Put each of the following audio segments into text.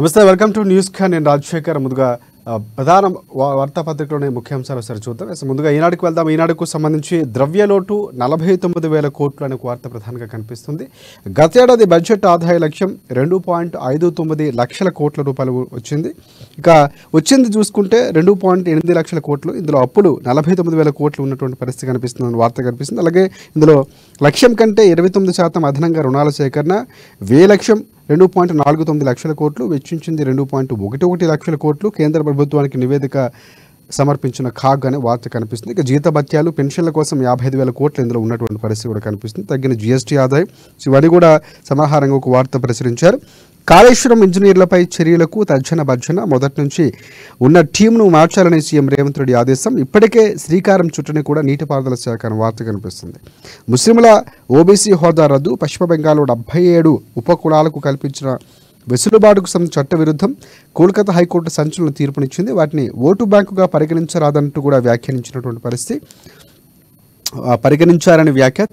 నమస్తే welcome to news Khan నేను రాజశేఖర్ ముందుగా ప్రధాన వార్తాపత్రికలోని ముఖ్యాంశాలు ఒకసారి చూద్దాం. ముందుగా ఈనాడుకు వెళ్దాం. ఈనాడుకు సంబంధించి ద్రవ్యలోటు 49,000 కోట్లు అనే వార్త ప్రధానంగా కనిపిస్తుంది. గతేడాది బడ్జెట్ ఆదాయ లక్ష్యం 2.59 లక్షల కోట్ల రూపాయలు వచ్చింది. ఇక వచ్చింది చూసుకుంటే 2.8 లక్షల కోట్లు. ఇందులో అప్పులు 49,000 కోట్లు ఉన్నటువంటి పరిస్థితి కనిపిస్తుందని వార్త కనిపిస్తుంది. అలాగే ఇందులో లక్ష్యం కంటే 29% అదనంగా రుణాల సేకరణ, వ్యయ లక్ష్యం 2.49 లక్షల కోట్లు, వెచ్చించింది 2.11 లక్షల కోట్లు. కేంద్ర ప్రభుత్వానికి నివేదిక సమర్పించిన ఖాగ్ అనే వార్త కనిపిస్తుంది. ఇక జీతభత్యాలు, పెన్షన్ల కోసం 55,000 కోట్లు ఇందులో ఉన్నటువంటి పరిస్థితి కూడా కనిపిస్తుంది. తగ్గిన జీఎస్టీ ఆదాయం ఇవన్నీ కూడా సమాహారంగా ఒక వార్త ప్రచురించారు. కాళేశ్వరం ఇంజనీర్లపై చర్యలకు తర్జన భర్జన, మొదటి నుంచి ఉన్న టీంను మార్చాలని సీఎం రేవంత్ రెడ్డి ఆదేశం. ఇప్పటికే శ్రీకారం చుట్టని కూడా నీటిపారుదల శాఖ అనే వార్త కనిపిస్తుంది. ముస్లింల ఓబీసీ హోదా రద్దు, పశ్చిమ బెంగాల్లో 77 ఉపకులాలకు కల్పించిన వెసులుబాటుకు సంబంధించిన చట్ట విరుద్ధం. కోల్కతా హైకోర్టు సంచలన తీర్పునిచ్చింది. వాటిని ఓటు బ్యాంకుగా పరిగణించరాదంటూ కూడా వ్యాఖ్యానించినటువంటి పరిస్థితి. పరిగణించారని వ్యాఖ్య.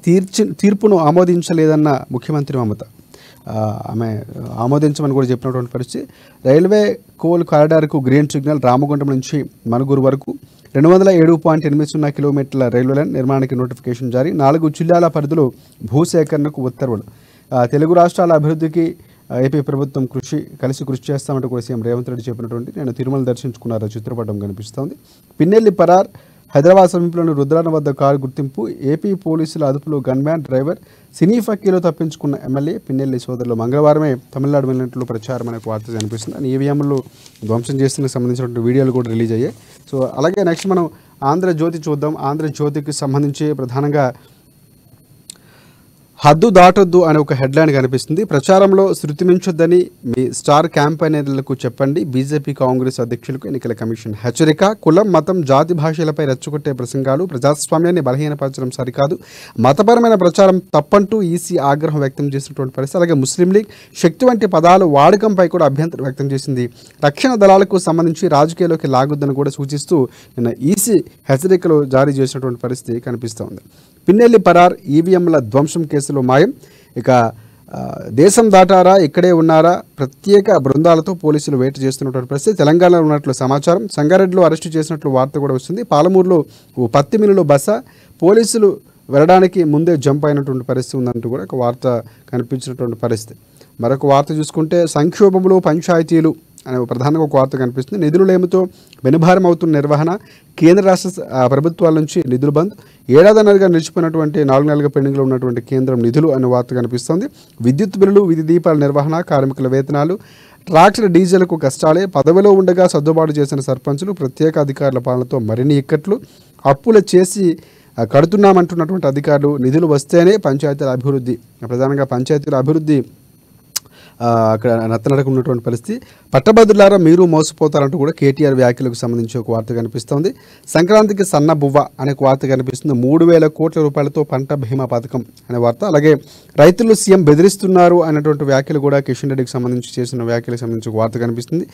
తీర్పును ఆమోదించలేదన్న ముఖ్యమంత్రి మమత. ఆమె ఆమోదించమని కూడా చెప్పినటువంటి పరిస్థితి. రైల్వే కోల్ కారిడార్కు గ్రీన్ సిగ్నల్. రామగుండం నుంచి మనుగురు వరకు 207.80 కిలోమీటర్ల రైల్వే లైన్ నిర్మాణానికి నోటిఫికేషన్ జారీ. 4 జిల్లాల పరిధిలో భూసేకరణకు ఉత్తర్వులు. తెలుగు రాష్ట్రాల అభివృద్ధికి ఏపీ ప్రభుత్వం కలిసి కృషి చేస్తామంటూ కూడా సీఎం రేవంత్ రెడ్డి చెప్పినటువంటి నేను తిరుమల దర్శించుకున్నారో చిత్రపటం కనిపిస్తోంది. పిన్నెల్లి పరార్. హైదరాబాద్ సమీపంలోని రుద్రాన వద్ద కారు గుర్తింపు. ఏపీ పోలీసుల అదుపులో గన్మ్యాన్, డ్రైవర్. సినీ ఫక్కీలో తప్పించుకున్న ఎమ్మెల్యే. పిన్నెల్లి సోదరులు మంగళవారమే తమిళనాడు వెళ్ళినట్లు ప్రచారం అనే వార్త కనిపిస్తుంది. ఈవీఎంలు ధ్వంసం చేసిన సంబంధించినటువంటి వీడియోలు కూడా రిలీజ్ అయ్యాయి. సో అలాగే నెక్స్ట్ మనం ఆంధ్రజ్యోతి చూద్దాం. ఆంధ్రజ్యోతికి సంబంధించి ప్రధానంగా హద్దు దాటొద్దు అనే ఒక హెడ్లైన్ కనిపిస్తుంది. ప్రచారంలో శృతి మించొద్దని మీ స్టార్ క్యాంపెయినర్లకు చెప్పండి. బీజేపీ కాంగ్రెస్ అధ్యక్షులకు ఎన్నికల కమిషన్ హెచ్చరిక. కులం, మతం, జాతి, భాషలపై రెచ్చగొట్టే ప్రసంగాలు ప్రజాస్వామ్యాన్ని బలహీనపరచడం సరికాదు. మతపరమైన ప్రచారం తప్పంటూ ఈసీ ఆగ్రహం వ్యక్తం చేసినటువంటి పరిస్థితి. అలాగే ముస్లిం లీగ్, శక్తి వంటి పదాలు వాడకంపై కూడా అభ్యంతరం వ్యక్తం చేసింది. రక్షణ దళాలకు సంబంధించి రాజకీయాల్లోకి లాగొద్దని కూడా సూచిస్తూ నిన్న ఈసీ హెచ్చరికలు జారీ చేసినటువంటి పరిస్థితి కనిపిస్తోంది. పిన్నెల్లి పరార్, ఈవీఎంల ధ్వంసం కేసులో మాయం. ఇక దేశం దాటారా, ఇక్కడే ఉన్నారా, ప్రత్యేక బృందాలతో పోలీసులు వేట చేస్తున్నటువంటి పరిస్థితి. తెలంగాణలో ఉన్నట్లు సమాచారం. సంగారెడ్డిలో అరెస్టు చేసినట్లు వార్త కూడా వస్తుంది. పాలమూరులో ఓ పత్తి మిల్లులో బస, పోలీసులు వెళ్ళడానికి ముందే జంప్ అయినటువంటి పరిస్థితి ఉందంటూ కూడా ఒక వార్త కనిపించినటువంటి పరిస్థితి. మరొక వార్త చూసుకుంటే సంక్షోభంలో పంచాయతీలు అనే ప్రధానంగా ఒక వార్త కనిపిస్తుంది. నిధులు లేమితో వెనుభారం అవుతున్న నిర్వహణ, కేంద్ర రాష్ట్ర ప్రభుత్వాల నుంచి నిధులు బంద్. ఏడాదిన్నరగా నిలిచిపోయినటువంటి 4 నెలలుగా పెండింగ్లో ఉన్నటువంటి కేంద్రం నిధులు అనే వార్త కనిపిస్తుంది. విద్యుత్ బిల్లులు, విధి దీపాల నిర్వహణ, కార్మికుల వేతనాలు, ట్రాక్టర్ డీజిల్కు కష్టాలే. పదవిలో ఉండగా సర్దుబాటు చేసిన సర్పంచులు, ప్రత్యేక అధికారుల పాలనతో మరిన్ని ఇక్కట్లు. అప్పులు చేసి కడుతున్నామంటున్నటువంటి అధికారులు. నిధులు వస్తేనే పంచాయతీల అభివృద్ధి. ప్రధానంగా పంచాయతీల అభివృద్ధి అక్కడ నత్తనడక ఉన్నటువంటి పరిస్థితి. పట్టభద్రులారా మీరు మోసపోతారంటూ కూడా కేటీఆర్ వ్యాఖ్యలకు సంబంధించి ఒక వార్త కనిపిస్తోంది. సంక్రాంతికి సన్న బువ్వ అనే వార్త కనిపిస్తుంది. 3,000 కోట్ల రూపాయలతో పంట బీమా పథకం అనే వార్త. అలాగే రైతులు సీఎం బెదిరిస్తున్నారు అనేటువంటి వ్యాఖ్యలు కూడా కిషన్ రెడ్డికి సంబంధించి చేసిన వ్యాఖ్యలకు సంబంధించి ఒక వార్త కనిపిస్తుంది.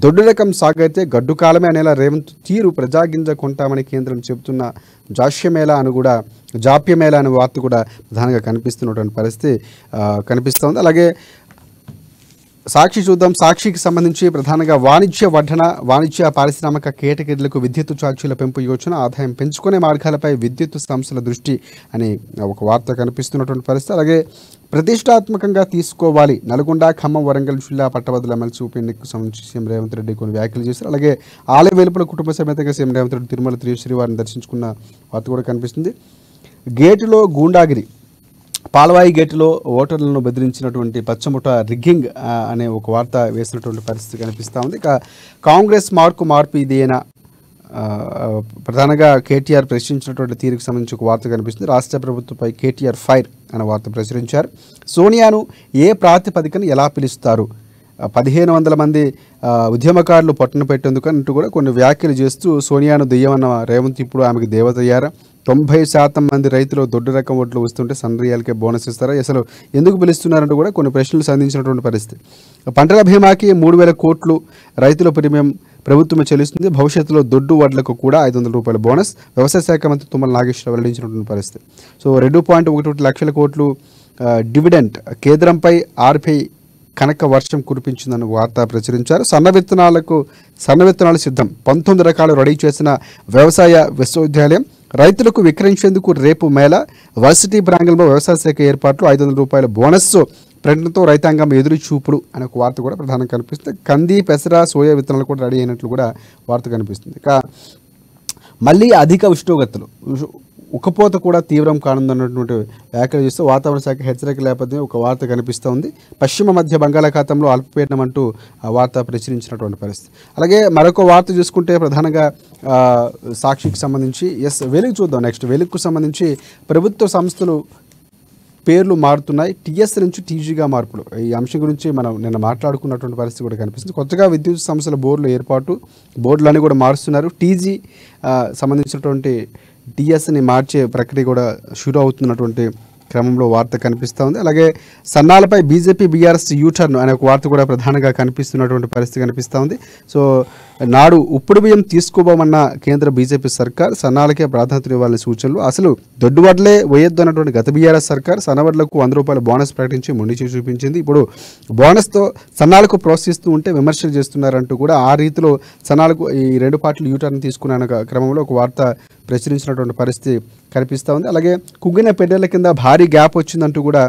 దొడ్డు రకం సాగైతే గడ్డు కాలమే అనేలా రేవంత్ తీరు. ప్రజాగింజ కొంటామని కేంద్రం చెబుతున్న జాప్యమేళ అనే వార్త కూడా ప్రధానంగా కనిపిస్తున్నటువంటి పరిస్థితి కనిపిస్తోంది. అలాగే సాక్షి చూద్దాం. సాక్షికి సంబంధించి ప్రధానంగా వాణిజ్య పారిశ్రామిక కేటగిరీలకు విద్యుత్ ఛార్జీల పెంపు యోచన, ఆదాయం పెంచుకునే మార్గాలపై విద్యుత్ సంస్థల దృష్టి అని ఒక వార్త కనిపిస్తున్నటువంటి పరిస్థితి. అలాగే ప్రతిష్టాత్మకంగా తీసుకోవాలి. నల్గొండ, ఖమ్మం, వరంగల్ జిల్లా పట్టభద్రుల ఎమ్మెల్సీ ఉప ఎన్నికకు సంబంధించి సీఎం రేవంత్ రెడ్డి కొన్ని వ్యాఖ్యలు చేశారు. అలాగే ఆలయ వెలుపల కుటుంబ సమేతంగా సీఎం రేవంత్ రెడ్డి తిరుమల శ్రీవారిని దర్శించుకున్న వార్త కూడా కనిపిస్తుంది. గేటులో గూండాగిరి. పాల్వాయి గేటులో ఓటర్లను బెదిరించినటువంటి పచ్చముఠ రిగ్గింగ్ అనే ఒక వార్త వేసినటువంటి పరిస్థితి కనిపిస్తూ ఉంది. ఇక కాంగ్రెస్ మార్పు ఇదేనా, ప్రధానంగా కేటీఆర్ ప్రశ్నించినటువంటి తీరుకు సంబంధించి ఒక వార్త కనిపిస్తుంది. రాష్ట్ర ప్రభుత్వంపై కేటీఆర్ ఫైర్ అనే వార్త ప్రచురించారు. సోనియాను ఏ ప్రాతిపదికన ఎలా పిలుస్తారు, 1,500 మంది ఉద్యమకారులు పట్టున పెట్టేందుకు అంటూ కూడా కొన్ని వ్యాఖ్యలు చేస్తూ సోనియాను దెయ్యమన్న రేవంత్ ఇప్పుడు ఆమెకు దేవత అయ్యారా, 90% మంది రైతులు దొడ్డు రకం ఓట్లు వస్తుంటే సన్ రియల్కే బోనస్ ఇస్తారా, అసలు ఎందుకు పిలుస్తున్నారంటూ కూడా కొన్ని ప్రశ్నలు సంధించినటువంటి పరిస్థితి. పంటల బీమాకి 3,000 కోట్లు రైతుల ప్రీమియం ప్రభుత్వమే చెల్లిస్తుంది. భవిష్యత్తులో దొడ్డు వడ్లకు కూడా 500 రూపాయల బోనస్. వ్యవసాయ శాఖ మంత్రి తుమ్మల నాగేశ్వరరావు వెల్లడించినటువంటి పరిస్థితి. సో 2.11 లక్షల కోట్లు డివిడెంట్. కేంద్రంపై ఆర్బీఐ కనక వర్షం కురిపించిందని వార్త ప్రచురించారు. సన్న విత్తనాలు సిద్ధం, 19 రకాలు రెడీ చేసిన వ్యవసాయ విశ్వవిద్యాలయం. రైతులకు విక్రయించేందుకు రేపు మేళ. వర్సిటీ ప్రాంగణంలో వ్యవసాయ శాఖ ఏర్పాట్లు, 500 రూపాయల బోనస్ ప్రకటనతో రైతాంగం ఎదురు చూపుడు అనే ఒక వార్త కూడా ప్రధానంగా కనిపిస్తుంది. కంది, పెసర, సోయా విత్తనాలు కూడా రెడీ అయినట్లు కూడా వార్త కనిపిస్తుంది. ఇక మళ్ళీ అధిక ఉష్ణోగ్రతలు, ఉక్కపోత కూడా తీవ్రం కానుందన్నటువంటి వ్యాఖ్యలు చేస్తూ వాతావరణ శాఖ హెచ్చరిక నేపథ్యం ఒక వార్త కనిపిస్తూ ఉంది. పశ్చిమ మధ్య బంగాళాఖాతంలో అల్పపీడనం అంటూ ఆ వార్త ప్రచురించినటువంటి పరిస్థితి. అలాగే మరొక వార్త చూసుకుంటే ప్రధానంగా సాక్షికి సంబంధించి వెలుగు చూద్దాం. నెక్స్ట్ వెలుగుకు సంబంధించి ప్రభుత్వ సంస్థలు పేర్లు మారుతున్నాయి, టీఎస్ నుంచి టీజీగా మార్పులు. ఈ అంశం గురించి మనం నిన్న మాట్లాడుకున్నటువంటి పరిస్థితి కూడా కనిపిస్తుంది. కొత్తగా విద్యుత్ సంస్థల బోర్డుల ఏర్పాటు, బోర్డులన్నీ కూడా మారుస్తున్నారు. టీజీ సంబంధించినటువంటి టీఎస్ని మార్చే ప్రక్రియ కూడా షురూ అవుతున్నటువంటి క్రమంలో వార్త కనిపిస్తూ ఉంది. అలాగే సన్నాలపై బీజేపీ బీఆర్ఎస్ యూటర్న్ అనే ఒక వార్త కూడా ప్రధానంగా కనిపిస్తున్నటువంటి పరిస్థితి కనిపిస్తూ ఉంది. సో నాడు ఉప్పుడు బియ్యం తీసుకోబోమన్న కేంద్ర బీజేపీ సర్కార్ సన్నాలకే ప్రాధాన్యత ఇవ్వాలని సూచనలు. అసలు దొడ్డువడ్లే వేయొద్దు అన్నటువంటి గత బీఆర్ఎస్ సర్కార్ సన్నవడ్లకు 100 రూపాయల బోనస్ ప్రకటించి మొండిచి చూపించింది. ఇప్పుడు బోనస్తో సన్నాలకు ప్రోత్సహిస్తూ ఉంటే విమర్శలు చేస్తున్నారంటూ కూడా ఆ రీతిలో సన్నాలకు ఈ 2 పార్టీలు యూటర్న్ తీసుకున్న క్రమంలో ఒక వార్త ప్రచురించినటువంటి పరిస్థితి కనిపిస్తూ ఉంది. అలాగే కుగ్గిన పెద్దల కింద భారీ గ్యాప్ వచ్చిందంటూ కూడా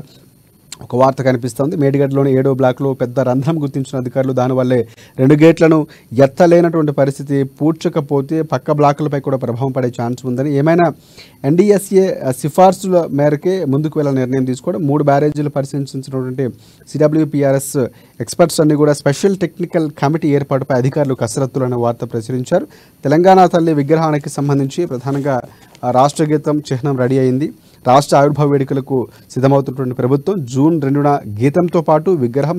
ఒక వార్త కనిపిస్తుంది. మేడిగడ్డలోని 7వ బ్లాక్లో పెద్ద రంధ్రం గుర్తించిన అధికారులు దానివల్లే 2 గేట్లను ఎత్తలేనటువంటి పరిస్థితి. పూడ్చకపోతే పక్క బ్లాకులపై కూడా ప్రభావం పడే ఛాన్స్ ఉందని, ఏమైనా ఎన్డీఎస్ఏ సిఫార్సుల మేరకే ముందుకు వెళ్ళాలని నిర్ణయం తీసుకోవడం. 3 బ్యారేజీలు పరిశీలించినటువంటి సిడబ్ల్యూపీఆర్ఎస్ ఎక్స్పర్ట్స్ అన్ని కూడా స్పెషల్ టెక్నికల్ కమిటీ ఏర్పాటుపై అధికారులు కసరత్తులు అనే వార్త ప్రచురించారు. తెలంగాణ తల్లి విగ్రహానికి సంబంధించి ప్రధానంగా రాష్ట్ర గీతం చిహ్నం రెడీ అయింది. రాష్ట్ర ఆవిర్భావ వేడుకలకు సిద్ధమవుతున్నటువంటి ప్రభుత్వం జూన్ 2న గీతంతో పాటు విగ్రహం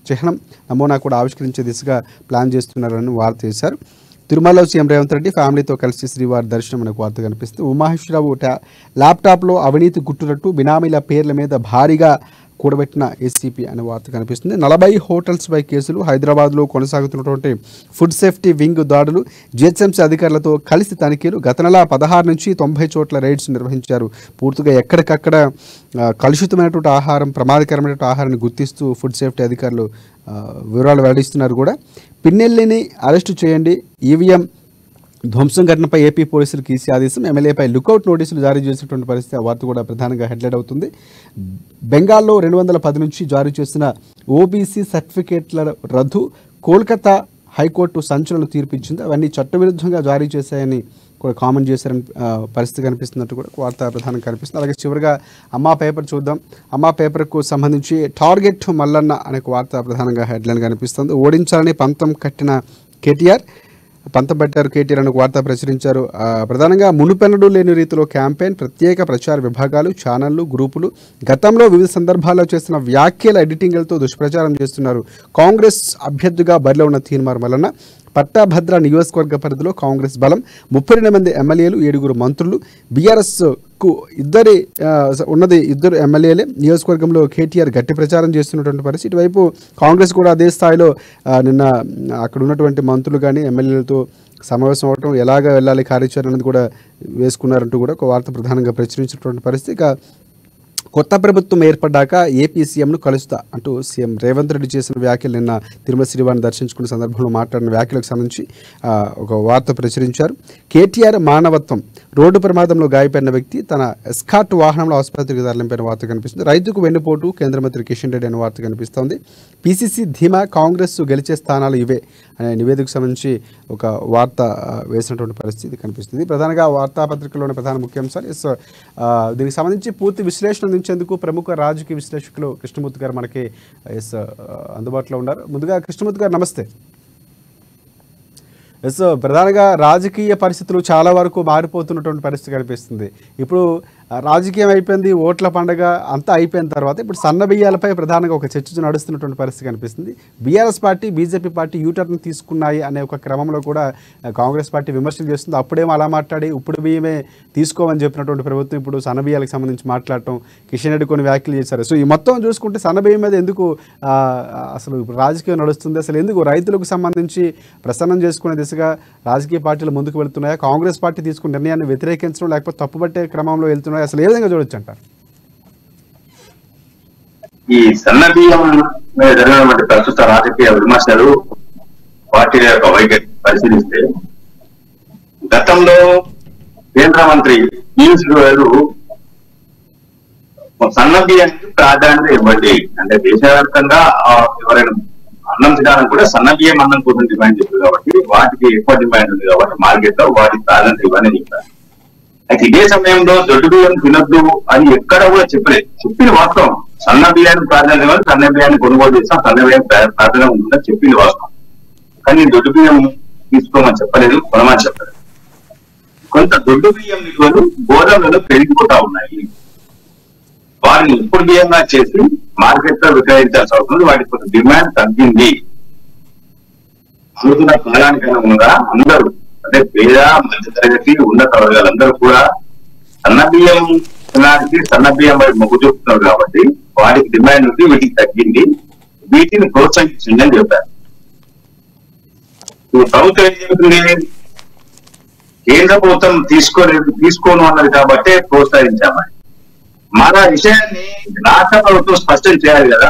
చిహ్నం నమూనా కూడా ఆవిష్కరించే దిశగా ప్లాన్ చేస్తున్నారని వార్త చేశారు. తిరుమలలో సీఎం రేవంత్ రెడ్డి ఫ్యామిలీతో కలిసి శ్రీవారి దర్శనం అనే వార్త కనిపిస్తుంది. ఉమామహేశ్వరరావు ల్యాప్టాప్లో అవినీతి గుట్టునట్టు బినామీల పేర్ల మీద భారీగా కూడబెట్టిన ఏసీపీ అనే వార్త కనిపిస్తుంది. 40 హోటల్స్పై కేసులు. హైదరాబాద్లో కొనసాగుతున్నటువంటి ఫుడ్ సేఫ్టీ వింగ్ దాడులు. జిహెచ్ఎంసీ అధికారులతో కలిసి తనిఖీలు. గత నెల 16 నుంచి 90 చోట్ల రైడ్స్ నిర్వహించారు. పూర్తిగా ఎక్కడికక్కడ కలుషితమైనటువంటి ఆహారం, ప్రమాదకరమైనటువంటి ఆహారాన్ని గుర్తిస్తూ ఫుడ్ సేఫ్టీ అధికారులు వివరాలు వెల్లడిస్తున్నారు కూడా. పిన్నెల్లిని అరెస్టు చేయండి, ఈవీఎం ధ్వంసం ఘటనపై ఏపీ పోలీసులకు ఈసీ ఆదేశం. ఎమ్మెల్యేపై లుకౌట్ నోటీసులు జారీ చేసినటువంటి పరిస్థితి. ఆ వార్త కూడా ప్రధానంగా హెడ్లైట్ అవుతుంది. బెంగాల్లో 210 నుంచి జారీ చేసిన ఓబీసీ సర్టిఫికేట్ల రద్దు. కోల్కతా హైకోర్టు సంచలన తీర్పిచ్చింది. అవన్నీ చట్టవిరుద్ధంగా జారీ చేశాయని కూడా కామెంట్ చేశారని పరిస్థితి కనిపిస్తున్నట్టు కూడా వార్త ప్రధానంగా కనిపిస్తుంది. అలాగే చివరిగా అమ్మా పేపర్ చూద్దాం. అమ్మా పేపర్కు సంబంధించి టార్గెట్ మల్లన్న అనే వార్త ప్రధానంగా హెడ్లైన్ కనిపిస్తుంది. ఓడించాలని పంతం కట్టిన కేటీఆర్, పంతం పెట్టారు కేటీఆర్ అనే వార్త ప్రచురించారు. ప్రధానంగా మునుపెన్నడూ లేని రీతిలో క్యాంపెయిన్, ప్రత్యేక ప్రచార విభాగాలు, ఛానళ్లు, గ్రూపులు. గతంలో వివిధ సందర్భాల్లో చేసిన వ్యాఖ్యల ఎడిటింగ్లతో దుష్ప్రచారం చేస్తున్నారు. కాంగ్రెస్ అభ్యర్థిగా బరిలో ఉన్న తీన్మార్ మల్లన్న. పట్టాభద్ర నియోజకవర్గ పరిధిలో కాంగ్రెస్ బలం. 32 మంది ఎమ్మెల్యేలు, 7 మంత్రులు. బీఆర్ఎస్కు ఉన్నది 2 ఎమ్మెల్యేలే. నియోజకవర్గంలో కేటీఆర్ గట్టి ప్రచారం చేస్తున్నటువంటి పరిస్థితి. ఇటువైపు కాంగ్రెస్ కూడా అదే స్థాయిలో నిన్న అక్కడ ఉన్నటువంటి మంత్రులు కానీ ఎమ్మెల్యేలతో సమావేశం అవడం, ఎలాగ వెళ్ళాలి కార్యాచరణ అనేది కూడా వేసుకున్నారంటూ కూడా ఒక వార్త ప్రధానంగా ప్రచురించినటువంటి పరిస్థితి. ఇక కొత్త ప్రభుత్వం ఏర్పడ్డాక ఏపీ సీఎంను కలుస్తా అంటూ సీఎం రేవంత్ రెడ్డి చేసిన వ్యాఖ్యలు నిన్న తిరుమల శ్రీవారిని దర్శించుకున్న సందర్భంలో మాట్లాడిన వ్యాఖ్యలకు సంబంధించి ఒక వార్త ప్రచురించారు. కేటీఆర్ మానవత్వం. రోడ్డు ప్రమాదంలో గాయపడిన వ్యక్తి తన ఎస్కార్ట్ వాహనంలో ఆసుపత్రికి తరలింపిన వార్త కనిపిస్తుంది. రైతుకు వెన్నుపోటు, కేంద్ర మంత్రి కిషన్ రెడ్డి అనే వార్త కనిపిస్తోంది. పీసీసీ ధీమా, కాంగ్రెస్ గెలిచే స్థానాలు ఇవే అనే నివేదికకు సంబంధించి ఒక వార్త వేసినటువంటి పరిస్థితి కనిపిస్తుంది. ప్రధానంగా వార్తాపత్రికలోని ప్రధాన ముఖ్యాంశాలు. దీనికి సంబంధించి పూర్తి విశ్లేషణ అందించేందుకు ప్రముఖ రాజకీయ విశ్లేషకులు కృష్ణమూర్తి గారు మనకి అందుబాటులో ఉన్నారు. ముందుగా కృష్ణమూర్తి గారు నమస్తే. ప్రధానంగా రాజకీయ పరిస్థితులు చాలా వరకు మారిపోతున్నటువంటి పరిస్థితి కనిపిస్తుంది. ఇప్పుడు రాజకీయం అయిపోయింది, ఓట్ల పండుగ అంతా అయిపోయిన తర్వాత ఇప్పుడు సన్న బియ్యాలపై ప్రధానంగా ఒక చర్చ నడుస్తున్నటువంటి పరిస్థితి కనిపిస్తుంది. BRS party, BJP party U turn తీసుకున్నాయి అనే ఒక క్రమంలో కూడా కాంగ్రెస్ పార్టీ విమర్శలు చేస్తుంది. అప్పుడేమో అలా మాట్లాడి ఇప్పుడు బియ్యమే తీసుకోమని చెప్పినటువంటి ప్రభుత్వం ఇప్పుడు సన్న బియ్యాలకు సంబంధించి మాట్లాడటం, కిషన్ రెడ్డి కొన్ని వ్యాఖ్యలు చేశారు. సో ఈ మొత్తం చూసుకుంటే సన్న బియ్యం మీద ఎందుకు అసలు రాజకీయం నడుస్తుంది, అసలు ఎందుకు రైతులకు సంబంధించి ప్రసన్నం చేసుకునే దిశగా రాజకీయ పార్టీలు ముందుకు వెళ్తున్నాయా, కాంగ్రెస్ పార్టీ తీసుకున్న నిర్ణయాన్ని వ్యతిరేకించడం లేకపోతే తప్పుపట్టే క్రమంలో వెళ్తున్నాయా, అసలు ఏ విధంగా చూడొచ్చు అంటారు? ఈ సన్న బియ్యం మీద జరిగినటువంటి ప్రస్తుత రాజకీయ విమర్శలు పార్టీ యొక్క వైఖరి పరిశీలిస్తే గతంలో కేంద్ర మంత్రి పీయూష్ గోయల్ సన్న బియ్యానికి ప్రాధాన్యత ఇవ్వండి అంటే దేశవ్యాప్తంగా ఎవరైనా అన్నం తినాలని కూడా సన్న బియ్యం అన్నం కోసం డిమాండ్ చేస్తుంది కాబట్టి వాటికి ఎక్కువ డిమాండ్ ఉంది కాబట్టి మార్కెట్ లో వాటికి ప్రాధాన్యత ఇవ్వని చెప్పారు. అయితే ఇదే సమయంలో దొడ్డు బియ్యం తినొద్దు అని ఎక్కడ కూడా చెప్పలేదు. చెప్పిన వాస్తవం సన్న బియ్యానికి ప్రాధాన్యత ఇవ్వాలి, సన్న బియ్యాన్ని కొనుగోలు చేస్తాం, సన్న బియ్యం ప్రాధాన్యత ఉంటుందని చెప్పింది వాస్తవం. కానీ దొడ్డు బియ్యం తీసుకోమని చెప్పలేదు, కొనమని చెప్పలేదు. కొంత దొడ్డు బియ్యం నిల్వలు గోదాములలో పెరిగిపోతా ఉన్నాయి. వారిని ఇప్పుడు బియ్యంగా చేసి మార్కెట్ లో విక్రయించాల్సి అవుతుంది. వాటికి కొంత డిమాండ్ తగ్గింది. అందుతున్న కాలానికి అనుగుణంగా అందరూ అంటే పేద మధ్యతరగతి ఉన్నత వర్గాలందరూ కూడా సన్న బియ్యం తినడానికి సన్న బియ్యం వైపు మొగ్గు చూపుతున్నారు కాబట్టి వాటికి డిమాండ్ ఉంది, వీటికి తగ్గింది, వీటిని ప్రోత్సహించింది అని చెప్పారు. ఈ ప్రభుత్వం ఏం చెబుతుంది? కేంద్ర ప్రభుత్వం తీసుకోను అన్నది కాబట్టి ప్రోత్సహించామని. మన విషయాన్ని రాష్ట్ర ప్రభుత్వం స్పష్టం చేయాలి కదా.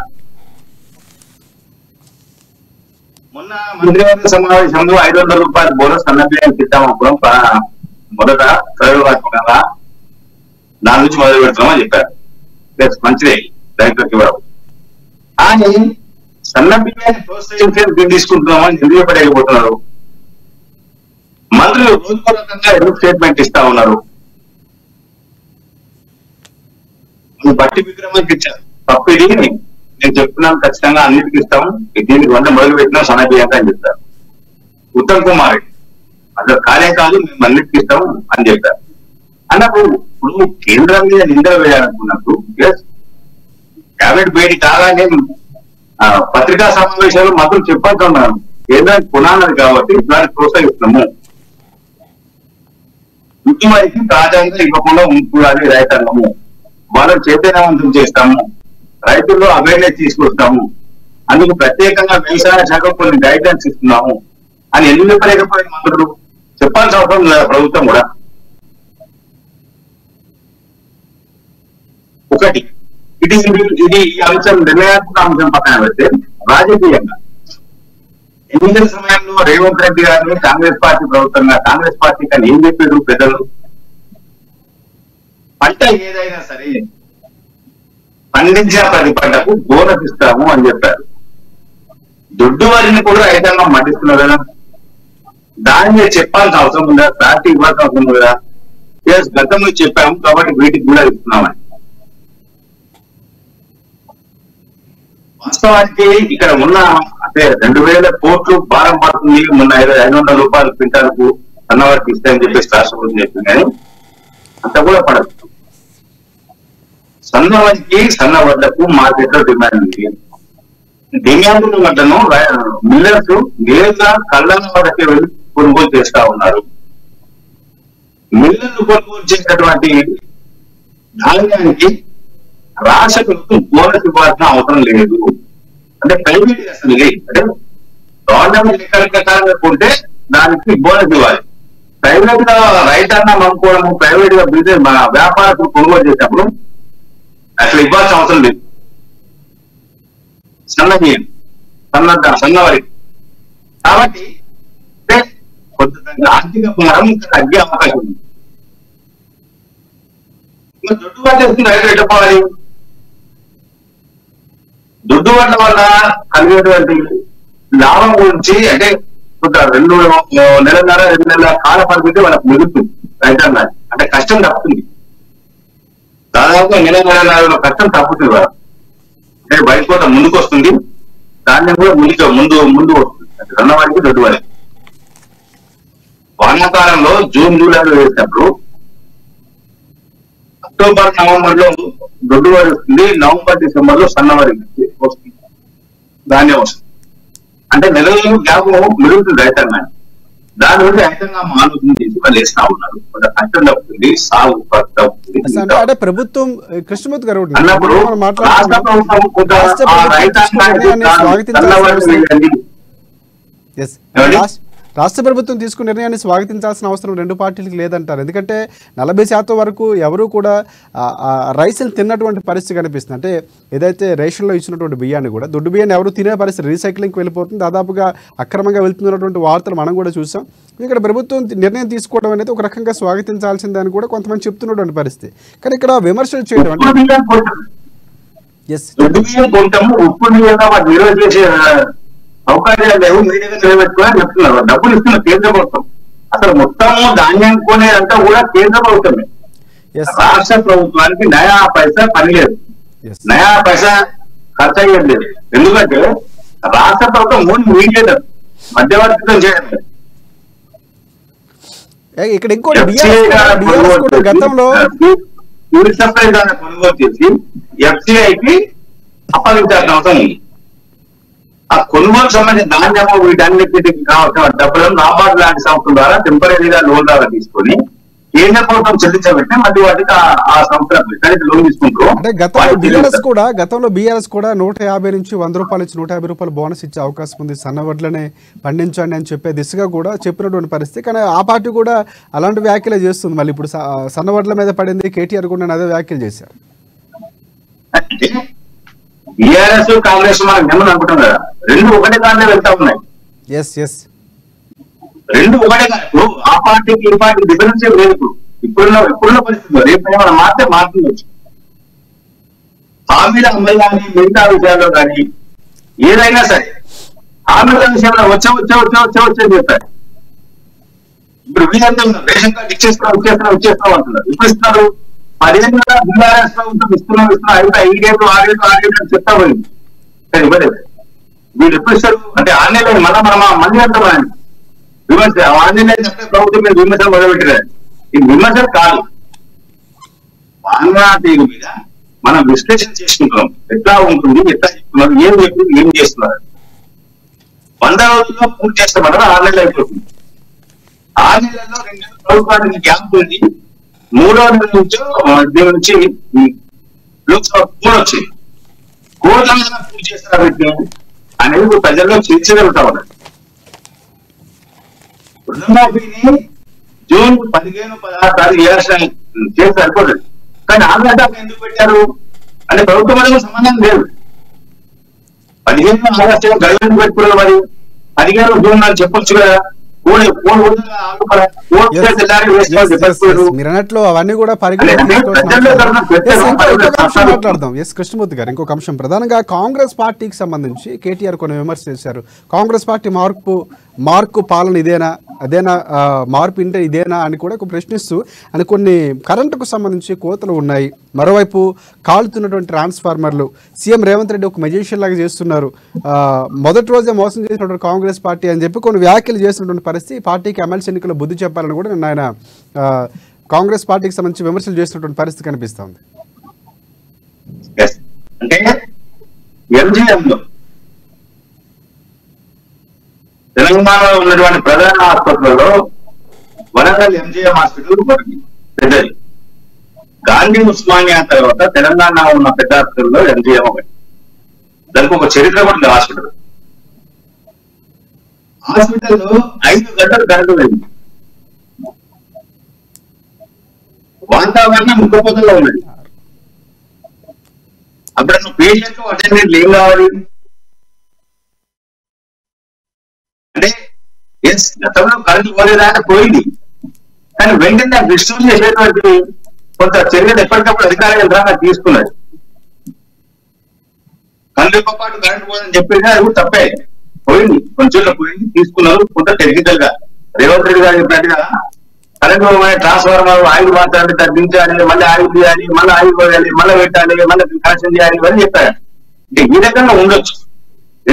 మొన్న మంత్రివర్గ సమావేశంలో 500 రూపాయల బోనస్ సన్న బియ్యానికి ఇద్దామనుకోవడం మొదట ప్రయోగాత్మకంగా దాని నుంచి మొదలు పెడుతున్నామని చెప్పారు. మంచిదే రైతులకు ఇవ్వడం. కానీ సన్న బియ్యాన్ని ప్రోత్సహించేందుకు తీసుకుంటున్నామని ఎందుకు పడలేకపోతున్నారు? మంత్రులు రోజుకో రకంగా ఎందుకు స్టేట్మెంట్ ఇస్తా ఉన్నారు? బట్టి విక్రమానికి ఇచ్చారు తప్పిది. నేను చెప్తున్నాను ఖచ్చితంగా అన్నిటికీ ఇస్తాము, దీనికి మొదలు పెట్టినా సన్న బియ్యంగా అని చెప్తారు. ఉత్తమ్ కుమార్ అసలు కాలే కాదు, మేము అన్నిటికీ ఇస్తాము అని చెప్పారు. అన్నప్పుడు ఇప్పుడు కేంద్రం మీద నిందలు వేయాలనుకున్నప్పుడు క్యాబినెట్ భేటీ కాగానే పత్రికా సమావేశాలు మంత్రులు చెప్పాల్సి కేంద్రానికి కొనాలన్నది కాబట్టి దానికి ప్రోత్సహిస్తున్నాము, ఇంటి వారికి ప్రాధాన్యత ఇవ్వకుండా ఉండాలి రైతాంగము, వాళ్ళని చైతన్యవంతం చేస్తాము, రైతుల్లో అవేర్నెస్ తీసుకొస్తాము, అందుకు ప్రత్యేకంగా వ్యవసాయ శాఖ కొన్ని గైడ్లైన్స్ ఇస్తున్నాము అని ఎందుకు చెప్పలేకపోయిన మంత్రులు? చెప్పాల్సిన అవసరం లేదా ప్రభుత్వం కూడా? ఒకటి ఇది ఈ అంశం నిర్ణయాత్మక అంశం పక్కన పెడితే రాజకీయంగా ఎన్నికల సమయంలో రేవంత్ రెడ్డి గారిని కాంగ్రెస్ పార్టీ ప్రభుత్వంగా కాంగ్రెస్ పార్టీ కానీ ఏం చెప్పారు పెద్దలు? పంట ఏదైనా సరే పండించిన ప్రతి పంటకు బోనస్ ఇస్తాము అని చెప్పారు. దొడ్డు వారిని కూడా రైతాంగం మండిస్తున్నారు కదా, దాని మీద చెప్పాల్సిన అవసరం ఉందా? పార్టీ ఇవ్వాల్సిన అవసరం ఉందా? గతంలో చెప్పాము కాబట్టి వీటికి కూడా ఇస్తున్నామని. వాస్తవానికి ఇక్కడ ఉన్న అంటే 2000 కోట్లు భారం పడుతుంది, మొన్న 500 రూపాయలు క్వింటాలకు సన్నవారికి ఇస్తాయని చెప్పేసి రాష్ట్ర ప్రభుత్వం చెప్పింది. కానీ అంత కూడా పడదు. సన్నవారికి సన్న వడ్లకు మార్కెట్ లో డిమాండ్ ఉంది. డిమాండ్ ఉన్న వడ్లను మిల్లర్స్ నేరుగా కళ్ళన్న వద్దకే వెళ్ళి కొనుగోలు చేస్తా ఉన్నారు. మిల్లర్లు కొనుగోలు చేసినటువంటి ధాన్యానికి రాష్ట్ర ప్రభుత్వం బోనస్ ఇవ్వాల్సిన అవసరం లేదు. అంటే ప్రైవేట్ అసలు అంటే గవర్నమెంట్ లెక్కల ప్రకారంగా కొంటే దానికి బోనస్ ఇవ్వాలి. ప్రైవేట్ గా రైతాంగం అమ్ముకోవడం, ప్రైవేట్ గా బిజినెస్ వ్యాపారస్తులు కొనుగోలు చేసినప్పుడు అసలు ఇవ్వాల్సిన అవసరం లేదు. సన్నవరి కాబట్టి కొంత ఆర్థిక భారం తగ్గే అవకాశం ఉంది. దొడ్డు వాటి రైతు ఎట్టుకోవాలి. దొడ్డు వాట్ల వల్ల కలిగేటువంటి లాభం గురించి అంటే కొంత 2 నెలల కాల పరిమితి వాళ్ళకు మిగులుతుంది రైతాంగానికి. అంటే కష్టం తప్పుతుంది, దాదాపు నెలన్నర కష్టం తప్పుతుంది. వాళ్ళ అంటే బయట ముందుకు వస్తుంది, ధాన్యం కూడా ముందు వస్తుంది. అంటే సన్నవారికి దొడ్డు వారికి వానాకాలంలో జూన్ జూలైలో వేసినప్పుడు అక్టోబర్ నవంబర్ లో దొడ్డు వారి వస్తుంది, నవంబర్ డిసెంబర్ లో సన్నవారి వస్తుంది, ధాన్యం వస్తుంది. అంటే నెలలో గ్యాప్ మిగులుతుంది రైతాంగాన్ని. దాని గురించి రైతాంగం ఆలోచన చేసి వాళ్ళు వేస్తా ఉన్నారు. కొంత కష్టం తప్పుతుంది, సాగు తప్పుతుంది. అంటే ప్రభుత్వం కృష్ణమూర్తి గారు అన్నప్పుడు రాష్ట్ర ప్రభుత్వం రాష్ట్ర ప్రభుత్వం తీసుకున్న నిర్ణయాన్ని స్వాగతించాల్సిన అవసరం రెండు పార్టీలకు లేదంటారు. ఎందుకంటే 40% వరకు ఎవరు కూడా రైస్ని తిన్నటువంటి పరిస్థితి కనిపిస్తుంది. అంటే ఏదైతే రేషన్లో ఇచ్చినటువంటి బియ్యాన్ని కూడా దొడ్డు బియ్యాన్ని ఎవరు తినే పరిస్థితి, రీసైక్లింగ్కి వెళ్ళిపోతుంది, దాదాపుగా అక్రమంగా వెళ్తున్నటువంటి వార్తలు మనం కూడా చూసాం. ఇక్కడ ప్రభుత్వం నిర్ణయం తీసుకోవడం అనేది ఒక రకంగా స్వాగతించాల్సిందని కూడా కొంతమంది చెప్తున్నటువంటి పరిస్థితి. కానీ ఇక్కడ విమర్శలు చేయడం అంటే ఉప్పు నిల్వ చేసే అవకాశాలు లేవు, మీడియా నిలబెట్టుకోవాలని చెప్తున్నారు. డబ్బులు ఇస్తున్న కేంద్ర ప్రభుత్వం. అసలు మొత్తము ధాన్యం కొనేదంతా కూడా కేంద్ర ప్రభుత్వమే. రాష్ట్ర ప్రభుత్వానికి నయా పైసా పని లేదు, నయా పైసా ఖర్చు అయ్యేది లేదు. ఎందుకంటే రాష్ట్ర ప్రభుత్వం ఓన్లీ మీడియేటర్, మధ్యవర్తిత్వం చేయడం. ఇక్కడ ఇంకోటి గతంలో కొనుగోలు చేసి ఎఫ్సిఐకి అప్పగించాల్సిన అవసరం ఉంది. ఆ కొనుగోలు సంబంధించిన ధాన్యము వీటన్నిటికి కావాల్సిన డబ్బులను నాబార్డు లాంటి సంస్థల ద్వారా టెంపరీగా లోన్ ద్వారా తీసుకొని కేంద్ర ప్రభుత్వం చెల్లించబెట్టి మళ్ళీ వాటికి ఆ సంస్థలు లోన్ తీసుకుంటారు. అంటే గతంలో బీఆర్ఎస్ కూడా 150 నుంచి 100 రూపాయలు ఇచ్చి 150 రూపాయలు బోనస్ ఇచ్చే అవకాశం ఉంది, సన్నవడ్లనే పండించండి అని చెప్పే దిశగా కూడా చెప్పినటువంటి పరిస్థితి. కానీ ఆ పార్టీ కూడా అలాంటి వ్యాఖ్యలే చేస్తుంది. మళ్ళీ ఇప్పుడు సన్నవడ్ల మీద పడింది, కేటీఆర్ కూడా అదే వ్యాఖ్యలు చేశారు. బీఆర్ఎస్ కాంగ్రెస్ మనం ఏమని అనుకుంటాం కదా, రెండు ఒకటే దాంట్లో వెళ్తా ఉన్నాయి. రెండు ఒకటే కాదు. ఆ పార్టీకి ఈ పార్టీకి డిఫరెన్స్ ఏం లేదు. ఇప్పుడున్న పరిస్థితుల్లో రేపు ఏమైనా మారుతుండొచ్చు. హామీల అమలు కానీ మిగతా విషయాల్లో కానీ ఏదైనా సరే హామీల విషయంలో వచ్చే చెప్పారు. ఇప్పుడు వీళ్ళంతా రేషన్ కార్డు ఇచ్చేస్తాం అంటున్నారు. ఇప్పుడు ఇస్తున్నారు 10 ఏళ్ళ బీఆర్ఎస్ ప్రభుత్వం ఇస్తున్నాం 5 ఏళ్ళు 6 ఏళ్ళు అని చెప్తా పోయింది. కానీ ఇవ్వలేదు. వీళ్ళు ఎప్పుడు ఇస్తారు అంటే ఆన్లైన్ మళ్ళీ అంటాం విమర్శ ఆన్లైన్ ప్రభుత్వం మీద విమర్శలు మొదలుపెట్టారు. ఈ విమర్శలు కాదు, వాంగ్మయ తీరు మీద మనం విశ్లేషణ చేసుకుంటున్నాం. ఎట్లా ఉంటుంది, ఎట్లా చెప్తున్నారు, ఏం చెప్తుంది, ఏం చేస్తున్నారు. 100 రోజుల్లో పూర్తి చేస్తామన్నా 6 నెలలు అయిపోతుంది. 6 నెలల్లో 2 నెలలు ప్రభుత్వానికి గ్యాప్ ఉంది. 3వ నెల దీని నుంచి లోక్సభ కోడ్ వచ్చింది. కోడ్ల మీద పూర్తి చేస్తారా వీటిని అనేది ప్రజల్లో చర్చగలుగుతా ఉన్నారు. రుణమాఫీని జూన్ 15-16 తారీఖు చేసి సరిపోతుంది. కానీ ఆగస్టు దాకా ఎందుకు పెట్టారు అంటే ప్రభుత్వం అనేది సంబంధం లేదు. 15 ఆగస్టు గడువు పెట్టుకున్నారు. మరి 15 జూన్ అని చెప్పొచ్చు కదా. మీరు అన్నట్లు అవన్నీ కూడా మాట్లాడదాం. కృష్ణమూర్తి గారు, ఇంకొక అంశం ప్రధానంగా కాంగ్రెస్ పార్టీకి సంబంధించి కేటీఆర్ కొన్ని విమర్శ చేశారు. కాంగ్రెస్ పార్టీ మార్కు పాలన అదేనా మార్పు ఇంటే ఇదేనా అని కూడా ప్రశ్నిస్తూ అని కొన్ని కరెంటుకు సంబంధించి కోతలు ఉన్నాయి. మరోవైపు కాలుతున్నటువంటి ట్రాన్స్ఫార్మర్లు, సీఎం రేవంత్ రెడ్డి ఒక మెజిషియన్ లాగా చేస్తున్నారు, మొదటి రోజే మోసం చేసినటువంటి కాంగ్రెస్ పార్టీ అని చెప్పి కొన్ని వ్యాఖ్యలు చేసినటువంటి పరిస్థితి. పార్టీకి ఎమ్మెల్సీ ఎన్నికల్లో బుద్ధి చెప్పాలని కూడా నిన్న ఆయన కాంగ్రెస్ పార్టీకి సంబంధించి విమర్శలు చేసినటువంటి పరిస్థితి కనిపిస్తోంది. అంటే ఎంజీఎంలో తెలంగాణలో ఉన్నటువంటి ప్రధాన ఆసుపత్రులలో వరంగల్ ఎంజీఎం హాస్పిటల్ పెద్దది. గాంధీ ఉస్మానియా తర్వాత తెలంగాణ ఉన్న పెద్ద హాస్పిటల్లో ఎంజీఎం ఒకటి. దానికి ఒక చరిత్ర కూడా హాస్పిటల్లో 5 గంటలు కరెంటు లేదు. వాతావరణం ముఖపోతలో ఉన్నది. అప్పుడు నువ్వు పేషెంట్ అటెండెంట్లు ఏం కావాలి అంటే గతంలో కరెంటు పోలేదా పోయింది. కానీ వెంటనే డిస్ట్రిబ్యూట్ చేసేటువంటి కొంత చర్యలు ఎప్పటికప్పుడు అధికార యంత్రాంగం తీసుకున్నది. కరెంటుతో పాటు కరెంటు పోదని చెప్పేది అది కూడా తప్పే. పోయింది, కొంచెంలో పోయింది, తీసుకున్నారు. కొంత టెక్నికల్ గా రేవంత్ రెడ్డి గారు చెప్పినట్టుగా కరెంటు ట్రాన్స్ఫార్మర్ ఆయిల్ మాట్లాడి తగ్గించాలి, మళ్ళీ ఆయిల్ తీయాలి, మళ్ళీ ఆయిల్ పోయాలి, మళ్ళీ పెట్టాలి, మళ్ళీ కనెక్షన్ చేయాలి, ఇవన్నీ చెప్పారు. ఈ రకంగా ఉండొచ్చు.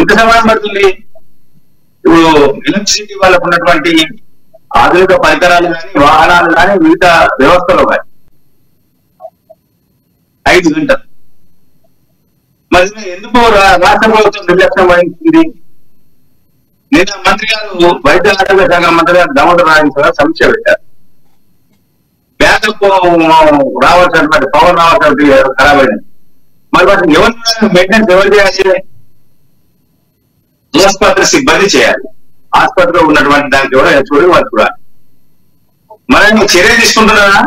ఎంత సమయం పడుతుంది? ఇప్పుడు ఎలక్ట్రిసిటీ వాళ్ళకు ఉన్నటువంటి ఆధునిక పరికరాలు కానీ వాహనాలు కానీ మిగతా వ్యవస్థలో కానీ 5 గంటలు. మరి ఎందుకు రాష్ట్ర ప్రభుత్వం నిర్లక్ష్యం వహించింది? నిన్న మంత్రి గారు వైద్య ఆరోగ్య శాఖ మంత్రి గారు దామోదర్ రాజు సమీక్ష పెట్టారు. బ్యాకప్ రావాల్సినటువంటి పవర్ రావాల్సినటువంటి ఖరాబ్ అయింది. మరి వాటిని ఎవరు మెయింటెనెన్స్ ఎవరు చేయాలి? ఆసుపత్రి సిబ్బంది చేయాలి. హాస్పిటల్లో ఉన్నటువంటి దానికి కూడా చూడాలి వాళ్ళు చూడాలి. మరి చర్య తీసుకుంటున్నారా?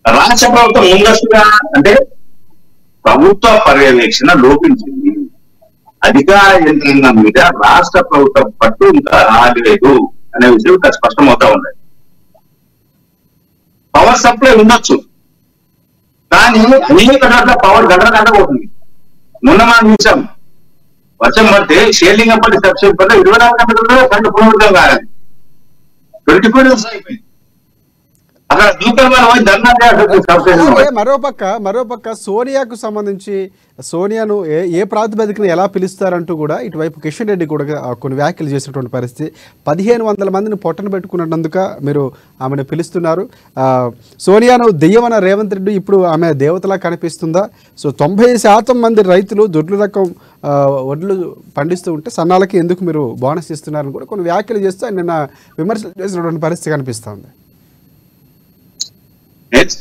రాష్ట్ర ప్రభుత్వం ముందస్తుగా అంటే ప్రభుత్వ పర్యవేక్షణ లోపించింది. అధికార యంత్రాంగం మీద రాష్ట్ర ప్రభుత్వం పట్టు ఇంకా రాలేదు అనే విషయం స్పష్టమవుతా ఉంది. పవర్ సప్లై ఉండొచ్చు, కానీ అనేక చోట్ల పవర్ గంట పోతుంది. మొన్న మనం చూసాం, వర్షం పడితే షేర్లింగంపల్లి సబ్సిడీ పడితే 24 గంటల్లో కరెంటు పునరుద్ధం కాలేదు. 24 hours అయిపోయింది. అక్కడ మరోపక్క సోనియాకు సంబంధించి సోనియాను ఏ ప్రాతిపదికన ఎలా పిలుస్తారంటూ కూడా ఇటువైపు కిషన్ రెడ్డి కూడా కొన్ని వ్యాఖ్యలు చేసినటువంటి పరిస్థితి. 1500 మందిని పొట్టన పెట్టుకున్నందుక మీరు ఆమెను పిలుస్తున్నారు. సోనియాను దెయ్యమన్న రేవంత్ రెడ్డి ఇప్పుడు ఆమె దేవతలా కనిపిస్తుందా? సో 90% మంది రైతులు దొడ్లు రకం వడ్లు పండిస్తూ ఉంటే సన్నాలకి ఎందుకు మీరు బోనస్ ఇస్తున్నారని కూడా కొన్ని వ్యాఖ్యలు చేస్తూ నిన్న విమర్శలు చేసినటువంటి పరిస్థితి కనిపిస్తుంది.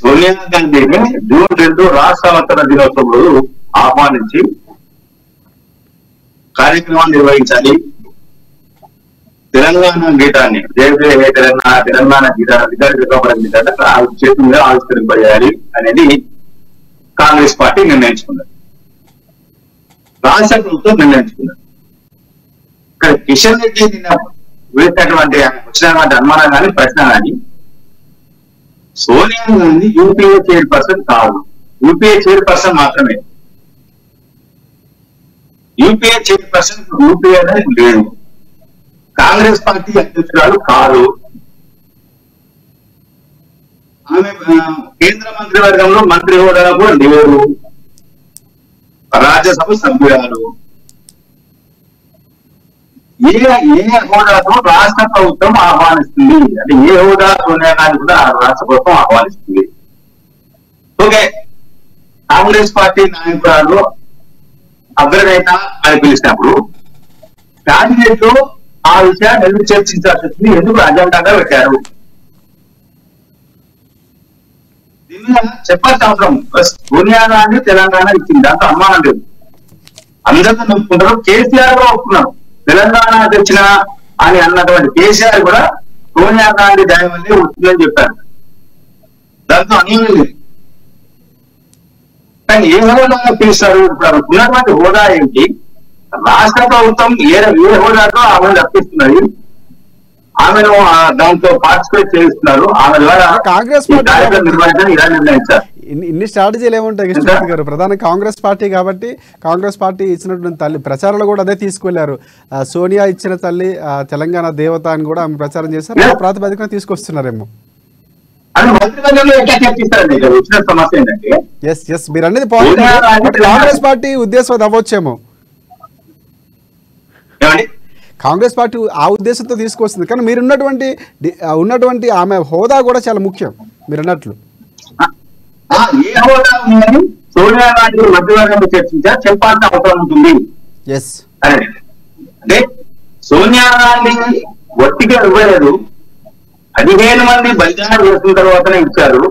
సోనియా గాంధీని జూన్ 2 రాష్ట్ర అవతరణ దినోత్సవం రోజు ఆహ్వానించి కార్యక్రమాన్ని నిర్వహించాలి. తెలంగాణ గీతాన్ని జయ జయ తెలంగాణ గీతాన్ని చేతి మీద ఆవిష్కరింపజేయాలి అనేది కాంగ్రెస్ పార్టీ నిర్ణయించుకున్నారు, రాష్ట్ర ప్రభుత్వం నిర్ణయించుకున్నారు. ఇక్కడ కిషన్ రెడ్డి నిన్న వేసినటువంటి వచ్చినటువంటి అనుమానం కానీ ప్రశ్న కానీ, సోనియా గాంధీ యూపీఏ చైర్పర్సన్ కాదు, యూపీఏ చైర్పర్సన్ మాత్రమే. యూపీఏ చైర్పర్సన్ యూపీఏ అనేది లేదు. కాంగ్రెస్ పార్టీ అధ్యక్షురాలు కాదు. ఆమె కేంద్ర మంత్రివర్గంలో మంత్రి హోదాలో కూడా లేరు. రాజ్యసభ సభ్యురాలు. ఏ హోదాతో రాష్ట్ర ప్రభుత్వం ఆహ్వానిస్తుంది అంటే ఏ హోదా సోనియా గాంధీ కూడా రాష్ట్ర ప్రభుత్వం ఆహ్వానిస్తుంది. ఓకే, కాంగ్రెస్ పార్టీ నాయకురాలు అగ్రనేత అని పిలిచినప్పుడు క్యాబినెట్ లో ఆ విషయాన్ని ఎందుకు చర్చించాల్సి వచ్చింది, ఎందుకు అజెండాగా పెట్టారు? దీని మీద చెప్పాల్సిన అవసరం. సోనియా గాంధీ తెలంగాణ ఇచ్చింది, దాంట్లో అనుమానం లేదు. అందరితో నొప్పుకుంటారు. కేసీఆర్ కూడా ఒప్పుకున్నారు, తెలంగాణ తెచ్చిన అని అన్నటువంటి కేసీఆర్ కూడా సోనియా గాంధీ దయ వల్లే వస్తుందని చెప్పారు. దాంతో అనుమానం లేదు. కానీ ఏ హోదాగా పిలుస్తారు? ఇప్పుడు ఉన్నటువంటి హోదా ఏంటి? రాష్ట్ర ప్రభుత్వం ఏ హోదాతో ఆమెను రప్పిస్తున్నది, ఆమెను దాంతో పార్టిసిపేట్ చేస్తున్నారు. ఆమె ద్వారా కాంగ్రెస్ నిర్వహించడం ఇలా నిర్ణయించారు. ఇన్ని స్ట్రాటజీలు ఏముంటాయి కృష్ణమూర్తి గారు? ప్రధాన కాంగ్రెస్ పార్టీ కాబట్టి కాంగ్రెస్ పార్టీ ఇచ్చినటువంటి తల్లి ప్రచారంలో కూడా అదే తీసుకెళ్లారు. సోనియా ఇచ్చిన తల్లి తెలంగాణ దేవత అని కూడా ఆమె ప్రచారం చేశారు. ఆ ప్రాతిపదికన తీసుకొస్తున్నారేమో. వచ్చిన సమస్య ఏంటంటే మీరు అనేది కాంగ్రెస్ పార్టీ ఉద్దేశం అది అవ్వచ్చేమో. కాంగ్రెస్ పార్టీ ఆ ఉద్దేశంతో తీసుకొస్తుంది, కానీ మీరు ఉన్నటువంటి ఆమె హోదా కూడా చాలా ముఖ్యం. మీరు అన్నట్లు ఏ హోదా ఉందని సోనియా గాంధీ మధ్యవర్గంలో చర్చించారు, చెప్పాల్సిన అవసరం ఉంటుంది. అంటే సోనియా గాంధీ ఒట్టిగా ఇవ్వలేదు, 15 మంది బలిదానం చేసిన తర్వాతనే ఇచ్చారు.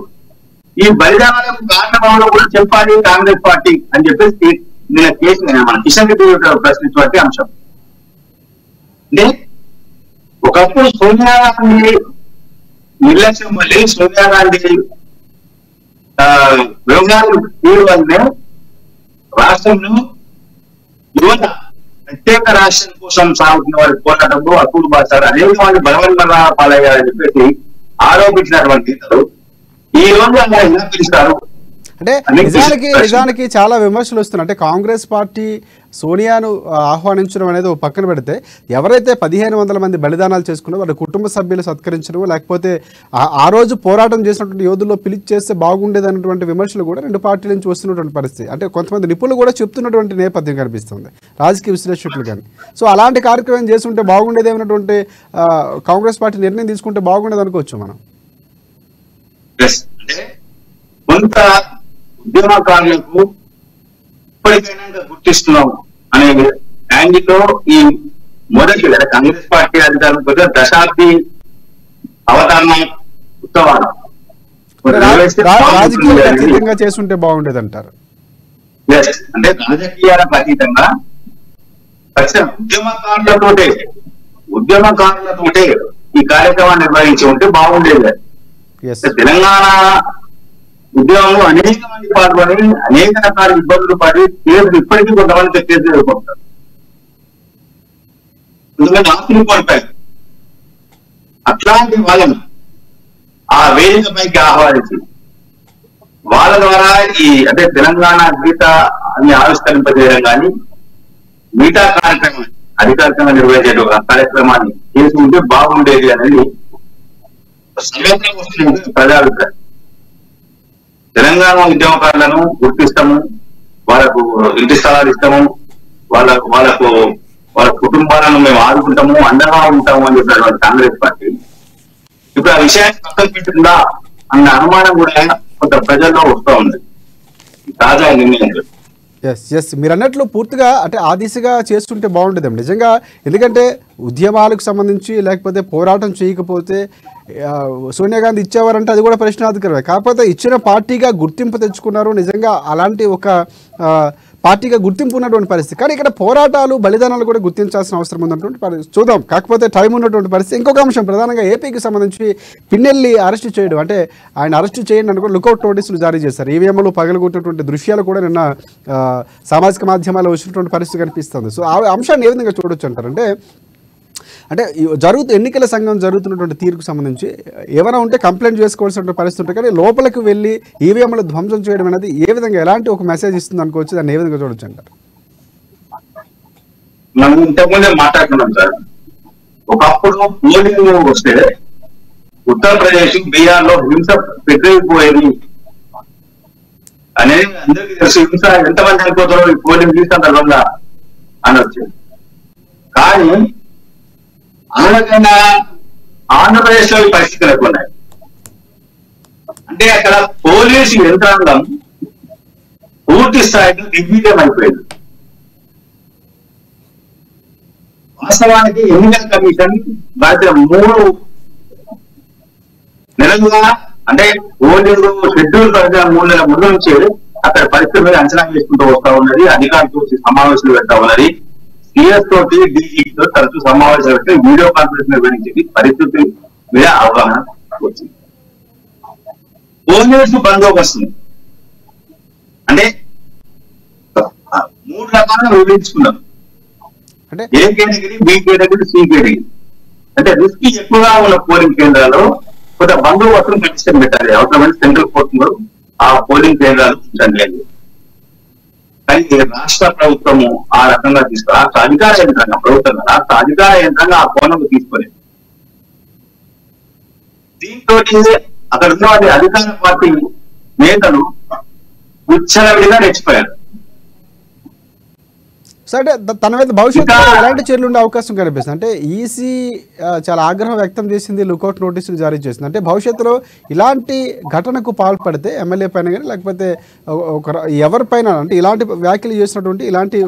ఈ బలిదానాలకు కారణంలో కూడా చెప్పాలి కాంగ్రెస్ పార్టీ అని చెప్పేసి నిన్న కేసు మన కిషన్ రెడ్డి ప్రశ్నించినటువంటి అంశం. అంటే ఒకప్పుడు సోనియా గాంధీ నిర్లక్ష్యం వల్లే సోనియా గాంధీ వ్యవహారాలు తీరు వల్లే రాష్ట్రంలో యువత ప్రత్యేక రాష్ట్రం కోసం సాగుతున్న వారి పోరాటంలో అక్కులు బాసారు అనేక మంది బలవన్మరణ పాలయ్యారని చెప్పేసి ఆరోపించినటువంటి ఇతరు ఈ రోజు అలా ఎలా పిలుస్తారు? అంటే నిజానికి చాలా విమర్శలు వస్తున్నాయి. అంటే కాంగ్రెస్ పార్టీ సోనియాను ఆహ్వానించడం అనేది ఒక పక్కన పెడితే, ఎవరైతే 1500 మంది బలిదానాలు చేసుకున్నారో వాళ్ళ కుటుంబ సభ్యులు సత్కరించడం, లేకపోతే ఆ రోజు పోరాటం చేసినటువంటి యోధుల్లో పిలిచి చేస్తే బాగుండేది అన్నటువంటి విమర్శలు కూడా రెండు పార్టీల నుంచి వస్తున్నటువంటి పరిస్థితి. అంటే కొంతమంది నిపుణులు కూడా చెప్తున్నటువంటి నేపథ్యం కనిపిస్తుంది, రాజకీయ విశ్లేషకులు కానీ. సో అలాంటి కార్యక్రమం చేస్తుంటే బాగుండేది ఏమైనటువంటి కాంగ్రెస్ పార్టీ నిర్ణయం తీసుకుంటే బాగుండేది అనుకోవచ్చు మనం. కొంత ఉద్యమకారులకు ఇప్పటికైనా గుర్తిస్తున్నాం అనే యాంగిల్లో ఈ మొదటి కాంగ్రెస్ పార్టీ అధికారులు దశాబ్ది అవతరణ ఉత్సవాలు రాజకీయంగా చేస్తుంటే బాగుండేది అంటారు. అంటే రాజకీయాలకు అతీతంగా ఖచ్చితంగా ఉద్యమకారులతోటే ఈ కార్యక్రమాన్ని నిర్వహించి ఉంటే బాగుండేది. తెలంగాణ ఉద్యమంలో అనేక మంది పాల్గొని అనేక రకాల ఇబ్బందులు పడి కేసులు ఇప్పటికీ కొంతమంది కేసులు ఎదుర్కొంటారు. కొంతమంది ఆస్తులు కోల్పోయారు. అట్లాంటి వాళ్ళని ఆ వేదిక పైకి ఆహ్వానించి వాళ్ళ ద్వారా ఈ అంటే తెలంగాణ గీత అని ఆవిష్కరింపజేయడం కానీ మిగతా కార్యక్రమాన్ని అధికారికంగా నిర్వహించే కార్యక్రమాన్ని చేసి ఉంటే బాగుండేది అనేది ప్రజాభిప్రాయం. తెలంగాణ ఉద్యమకారులను గుర్తిస్తాము, వాళ్ళకు ఇంటి స్థలాలు ఇస్తాము, వాళ్ళ కుటుంబాలను మేము ఆదుకుంటాము, అండగా ఉంటాము అని చెప్పినటువంటి కాంగ్రెస్ పార్టీ ఇప్పుడు ఆ విషయాన్ని పక్కన పెట్టిందా అన్న అనుమానం కూడా కొంత ప్రజల్లో వస్తూ ఉంది తాజా నిర్ణయం. మీరు అన్నట్లు పూర్తిగా అంటే ఆ దిశగా చేస్తుంటే బాగుంటుందండి నిజంగా. ఎందుకంటే ఉద్యమాలకు సంబంధించి లేకపోతే పోరాటం చేయకపోతే సోనియా గాంధీ ఇచ్చేవారంటే అది కూడా ప్రశ్నార్థకరమే. కాకపోతే ఇచ్చిన పార్టీగా గుర్తింపు తెచ్చుకున్నారు, నిజంగా అలాంటి ఒక పార్టీగా గుర్తింపు ఉన్నటువంటి పరిస్థితి. కానీ ఇక్కడ పోరాటాలు బలిదానాలు కూడా గుర్తించాల్సిన అవసరం ఉన్నటువంటి పరిస్థితి చూద్దాం. కాకపోతే టైం ఉన్నటువంటి పరిస్థితి. ఇంకొక అంశం ప్రధానంగా ఏపీకి సంబంధించి పిన్నెల్లి అరెస్టు చేయడం, అంటే ఆయన అరెస్టు చేయండి అని కూడా లుకౌట్ నోటీసులు జారీ చేశారు. ఈవీఎంలు పగలగొట్టినటువంటి దృశ్యాలు కూడా నిన్న సామాజిక మాధ్యమాల్లో వచ్చినటువంటి పరిస్థితి కనిపిస్తుంది. సో ఆ అంశాన్ని ఏ విధంగా చూడొచ్చు అంటారంటే ఎన్నికల సంఘం జరుగుతున్నటువంటి తీరుకు సంబంధించి ఏమైనా ఉంటే కంప్లైంట్ చేసుకోవాల్సిన పరిస్థితి ఉంటుంది. కానీ లోపలికి వెళ్ళి ఈవీఎంలు ధ్వంసం చేయడం అనేది ఏ విధంగా ఎలాంటి ఒక మెసేజ్ ఇస్తుంది అనుకోవచ్చు, దాన్ని ఏ విధంగా చూడొచ్చు అంటారు? మనం ఇంతకుముందే మాట్లాడుతున్నాం సార్, ఒకప్పుడు పోలింగ్ వస్తే ఉత్తరప్రదేశ్ బీహార్ లో హింస పెరిగిపోయేది అనేది అందరికీ తెలుసు. హింస ఎంతమంది చనిపోతారో ఈ పోలింగ్ సందర్భంగా అని వచ్చింది. కానీ అనగా ఆంధ్రప్రదేశ్ లో ఈ పరిస్థితులు ఎక్కువ ఉన్నాయి. అంటే అక్కడ పోలీసు యంత్రాంగం పూర్తి స్థాయిలో నిర్వీర్యం అయిపోయింది. వాస్తవానికి ఎన్నికల కమిషన్ గత 3 నెలలుగా అంటే పోలింగ్ షెడ్యూల్ ప్రకారం 3 నెలల ముందు నుంచి అక్కడ పరిస్థితుల మీద అంచనా వేసుకుంటూ వస్తా ఉన్నది. అధికారులతో సమావేశాలు పెడతా ఉన్నది. సిఎస్ తోటి డీజీతో తరచూ సమావేశాలు పెట్టి వీడియో కాన్ఫరెన్స్ నిర్వహించింది. పరిస్థితి మీద అవగాహన వచ్చింది. పోలీసు బందోబస్తు అంటే 3 రకాలుగా విభజించుకున్నాం. అంటే A category, B category, C category. అంటే రిస్క్ ఎక్కువగా ఉన్న పోలింగ్ కేంద్రాల్లో కొంత బందోబస్తును ఖచ్చితంగా పెట్టాలి. అవసరమైన సెంట్రల్ కోర్టు ఆ పోలింగ్ కేంద్రాలు ఉంచండి. కానీ రాష్ట్ర ప్రభుత్వము ఆ రకంగా తీసుకుని రాష్ట్ర అధికార యంత్రాంగం ప్రభుత్వం రాష్ట్ర అధికార యంత్రాంగం ఆ కోణంలో తీసుకోలేదు. దీంతో అక్కడ ఉన్నవాడి అధికార పార్టీ నేతలు ఉచ్చలవిడిగా రెచ్చిపోయారు. అంటే తన మీద భవిష్యత్తులో ఎలాంటి చర్యలు ఉండే అవకాశం కనిపిస్తుంది? అంటే ఈసీ చాలా ఆగ్రహం వ్యక్తం చేసింది, లుకౌట్ నోటీసులు జారీ చేసింది. అంటే భవిష్యత్తులో ఇలాంటి ఘటనకు పాల్పడితే ఎమ్మెల్యే పైన కానీ లేకపోతే ఎవరిపైన అంటే ఇలాంటి వ్యాఖ్యలు చేసినటువంటి ఇలాంటి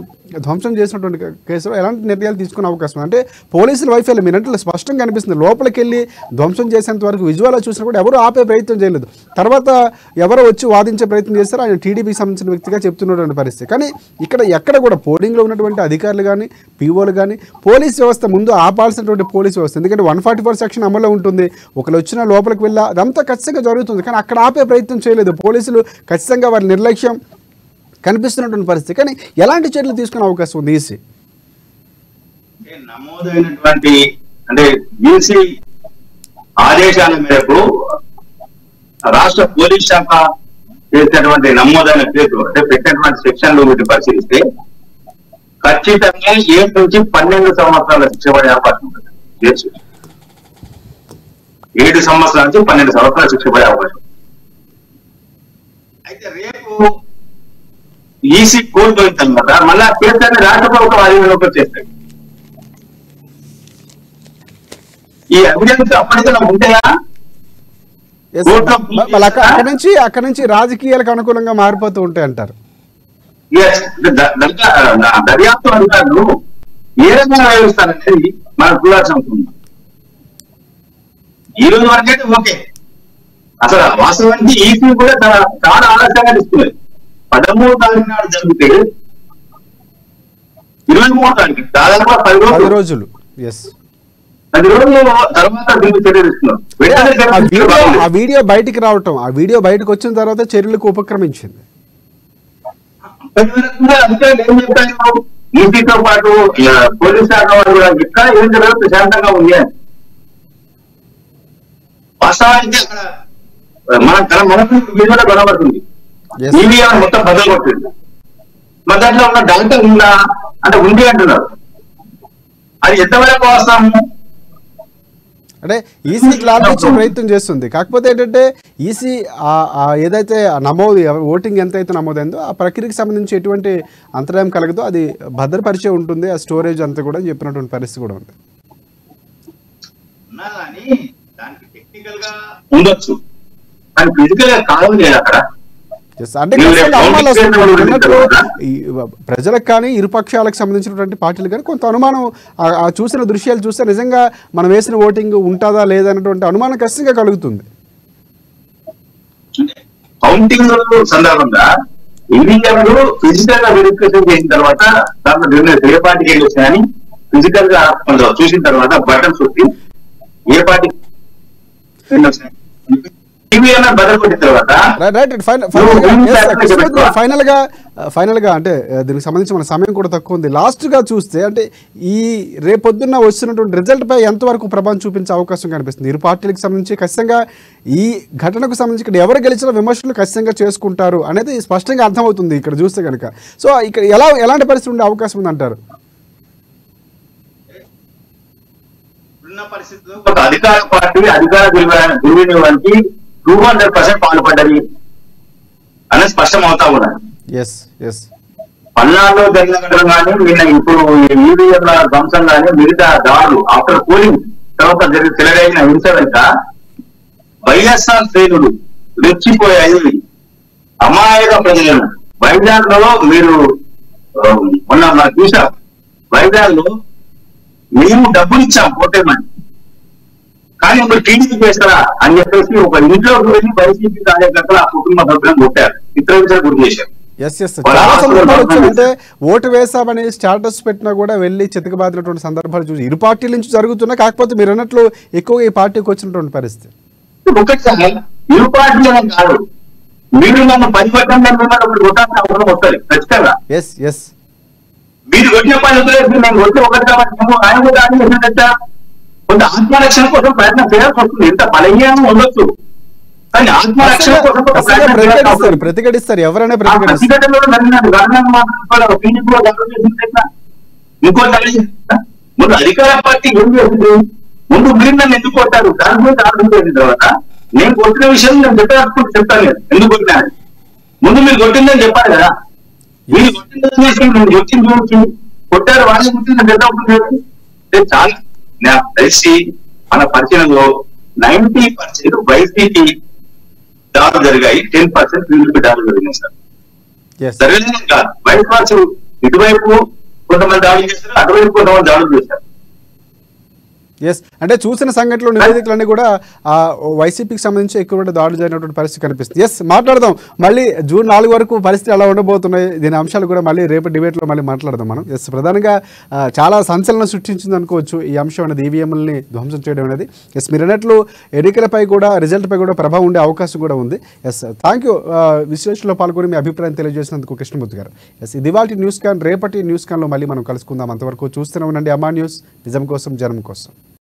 ధ్వంసం చేసినటువంటి కేసులో ఎలాంటి నిర్ణయాలు తీసుకునే అవకాశం? అంటే పోలీసుల వైఫల్యం మీరంటే స్పష్టంగా కనిపిస్తుంది. లోపలికి వెళ్ళి ధ్వంసం చేసేంత వరకు విజువల్ చూసినా కూడా ఎవరు ఆపే ప్రయత్నం చేయలేదు. తర్వాత ఎవరో వచ్చి వాదించే ప్రయత్నం చేస్తారు. ఆయన టీడీపీకి సంబంధించిన వ్యక్తిగా చెప్తున్నటువంటి పరిస్థితి. కానీ ఇక్కడ ఎక్కడ కూడా పోలింగ్లో ఉన్నటువంటి అధికారులు కానీ పీఓలు కానీ పోలీస్ వ్యవస్థ ముందు ఆపాల్సినటువంటి పోలీస్ వ్యవస్థ, ఎందుకంటే 144 సెక్షన్ అమల్లో ఉంటుంది. ఒకరు వచ్చినా లోపలికి వెళ్ళా అదంతా ఖచ్చితంగా జరుగుతుంది. కానీ అక్కడ ఆపే ప్రయత్నం చేయలేదు పోలీసులు. ఖచ్చితంగా వారి నిర్లక్ష్యం కనిపిస్తున్నటువంటి పరిస్థితి. కానీ ఎలాంటి చర్యలు తీసుకునే అవకాశం ఉంది ఈసీ? నమోదైనటువంటి అంటే ఈసీ ఆదేశాల మేరకు రాష్ట్ర పోలీస్ శాఖ చేసినటువంటి నమోదైన కేసు అంటే పెట్టినటువంటి సెక్షన్లు వీటిని పరిశీలిస్తే ఖచ్చితంగా 7 నుంచి 12 సంవత్సరాల శిక్ష పడే అవకాశం ఉంటుంది. 7 సంవత్సరాల నుంచి 12 సంవత్సరాల శిక్ష పడే అవకాశం. అయితే రేపు ఈసీ కోల్పోయిన తర్వాత మళ్ళా కేసుని రాష్ట్ర ప్రభుత్వం అధికారంలోకి చేస్తాయి. ఈ ఎవిడెన్స్ అప్పటికైనా ఉంటాయా? అక్కడ నుంచి రాజకీయాలకు అనుకూలంగా మారిపోతూ ఉంటాయి అంటారు. దర్యాప్తు అధికారులు ఏ రకంగా వ్యవహరిస్తారనేది మనకు చూడాల్సిన అవసరం. ఈ రోజు వరకైతే ఓకే. అసలు వాస్తవానికి ఈసీ కూడా చాలా ఆలస్యంగా తీసుకునేది. 13వ తారీఖు నాడు జరిగితే 23 తారీఖు దాదాపుగా 10 10 రోజులు రోజులు. ఎస్. 10 రోజులు తర్వాత దీనికి చర్య తీసుకున్నాం. వెంటనే చర్య తీసుకుంటే బాగుండేది. ఆ వీడియో బయటికి రావటం, ఆ వీడియో బయటకు వచ్చిన తర్వాత చర్యలకు ఉపక్రమించింది. అధికారులు ఏం చెప్పారు, ఈసీతో పాటు పోలీస్ శాఖ వారు కూడా ఇక్కడ ఏం జరగదు ప్రశాంతంగా ఉంది అని. వాస్తవానికి అక్కడ మనకు వీడియోలో కనబడుతుంది. Yes. ఈవీఎం మొత్తం బదులు కొట్టింది. మరి దాంట్లో ఉన్న డాక్టర్ ఉందా అంటే ఉంది అంటున్నారు. అది ఎంతవరకు వాస్తవము? అంటే ఈసీ క్లారిటీ ఇచ్చే ప్రయత్నం చేస్తుంది. కాకపోతే ఏంటంటే ఈసీ ఏదైతే నమోదు ఓటింగ్ ఎంతైతే నమోదైందో ఆ ప్రక్రియకి సంబంధించి ఎటువంటి అంతరాయం కలగదో అది భద్రపరిచే ఉంటుంది, ఆ స్టోరేజ్ అంతా కూడా చెప్పినటువంటి పరిస్థితి కూడా ఉంది. దానికి టెక్నికల్ గా ఉండొచ్చు, కానీ ఫిజికల్ గా కావాలి లేదు అక్కడ. అంటే ఖచ్చితంగా అనుమానాలు వస్తుంది. మీరు అన్నట్లు ప్రజలకు కానీ ఇరుపక్షాలకు సంబంధించినటువంటి పార్టీలు కానీ కొంత అనుమానం, చూసిన దృశ్యాలు చూస్తే నిజంగా మనం వేసిన ఓటింగ్ ఉంటుందా లేదా అన్నటువంటి అనుమానం ఖచ్చితంగా కలుగుతుంది. కౌంటింగ్ సందర్భంగా ఈవీఎంలు ఫిజికల్ గా వెరిఫికేషన్ చేసిన తర్వాత దాంట్లో ఏ పార్టీకి వెళ్ళొచ్చు కానీ ఫిజికల్ గా చూసిన తర్వాత బటన్స్ వచ్చి ఏ పార్టీ ఫైనల్ గా అంటే దీనికి సంబంధించి మన సమయం కూడా తక్కువ ఉంది. లాస్ట్ గా చూస్తే అంటే ఈ రేపొద్దున్న వస్తున్నటువంటి రిజల్ట్ పై ఎంతవరకు ప్రభావం చూపించే అవకాశం కనిపిస్తుంది? ఇరు పార్టీలకు సంబంధించి ఖచ్చితంగా ఈ ఘటనకు సంబంధించి ఇక్కడ ఎవరు గెలిచిన విమర్శలు ఖచ్చితంగా చేసుకుంటారు అనేది స్పష్టంగా అర్థమవుతుంది ఇక్కడ చూస్తే కనుక. సో ఇక్కడ ఎలాంటి పరిస్థితి ఉండే అవకాశం ఉంది అంటారు? అధికార పార్టీ అధికార దుర్వినియోగానికి 200% పాల్పడ్డది అనేది స్పష్టం అవుతా ఉన్నది. పల్నాడులో జరిగిన ఘటన కానీ నిన్న ఇప్పుడు ఈవీఎంల ధ్వంసం కానీ మిగతా దాడులు ఆఫ్టర్ పోలింగ్ తర్వాత చెలరైన హింస వెంట వైఎస్ఆర్ శ్రేణులు రెచ్చిపోయాయి. అమాయక ప్రజలను వైజాగ్ లో మీరు మొన్న మనం చూసాం, వైజాగ్ లో మేము డబ్బులు ఇచ్చాం ఓటేమని, కానీ ఇప్పుడు టీడీపీ చేస్తారా అని చెప్పేసి ఒక ఇంట్లోకి వెళ్ళి వైసీపీ కార్యకర్తలు ఆ కుటుంబ సభ్యులను కొట్టారు, చిత్రహింసలు గురి చేశారు. అంటే ఓటు వేసామని స్టాటస్ పెట్టినా కూడా వెళ్ళి చితకబాదినటువంటి సందర్భాలు చూసి ఇరు పార్టీల నుంచి జరుగుతున్నా. కాకపోతే మీరు అన్నట్లు ఎక్కువగా ఈ పార్టీకి వచ్చినటువంటి పరిస్థితి ఒకటి సార్, ఇరు పార్టీలు కాదు, మీరు నన్ను పరిపట్టంగా ఒకటి కొట్టాల్సిన అవసరం వస్తుంది ఖచ్చితంగా. మీరు కొట్టిన పని వదిలేసి నేను వచ్చి ఒకటి ఆయన కూడా ఆలోచించా కొంత ఆత్మరక్షణ కోసం ప్రయత్నం చేయాల్సి వస్తుంది. ఎంత బలహీనం ఉండొచ్చు కానీ ఆత్మరక్షణ కోసం ప్రతిఘటిస్తారు ఎవరైనా. ఇంకోటి ముందు అధికార పార్టీ ఏం చేసింది, ముందు మీరు నన్ను ఎందుకు కొట్టారు దాని గురించి ఆలోచించిన తర్వాత నేను కొట్టిన విషయం నేను చెప్పాల్సుకుంటూ చెప్తాను. నేను ఎందుకు కొట్టినా ముందు మీరు కొట్టిందని చెప్పాలి కదా. మీరు కొట్టిందని నేను కొట్టింది చూసి కొట్టారు వాళ్ళని కొట్టిందని చెప్పాలి. చాలా నాకు తెలిసి మన పరిచయంలో 90% వైసీపీ దాడులు జరిగాయి, 10% టీడీపీ దాడులు జరిగినాయి సార్. జరగలేదు కాదు, వైఎస్ఆర్ ఇటువైపు కొంతమంది దాడులు చేశారు, అటువైపు కొంతమంది దాడులు చేశారు. అంటే చూసిన సంఘటనలు నివేదికలన్నీ కూడా వైసీపీకి సంబంధించి ఎక్కువ దాడులు జరిగినటువంటి పరిస్థితి కనిపిస్తుంది. మాట్లాడదాం మళ్ళీ జూన్ 4 వరకు పరిస్థితి ఎలా ఉండబోతున్నాయి, దీని అంశాలు కూడా మళ్ళీ రేపు డిబేట్లో మళ్ళీ మాట్లాడదాం మనం. ప్రధానంగా చాలా సంచలనం సృష్టించింది అనుకోవచ్చు ఈ అంశం అనేది, ఈవీఎంలని ధ్వంసం చేయడం అనేది. మీరు అన్నట్లు ఎన్నికలపై కూడా రిజల్ట్పై కూడా ప్రభావం ఉండే అవకాశం కూడా ఉంది. థ్యాంక్ యూ విశ్లేషణలో పాల్గొని మీ అభిప్రాయం తెలియజేసినందుకు కృష్ణమూర్తి గారు. ఇది ఇవాల్టి న్యూస్ కాన్. రేపటి న్యూస్ కాన్లో మళ్ళీ మనం కలుసుకుందాం. అంతవరకు చూస్తూనే ఉండండి అమ్మా న్యూస్, నిజం కోసం జనం కోసం.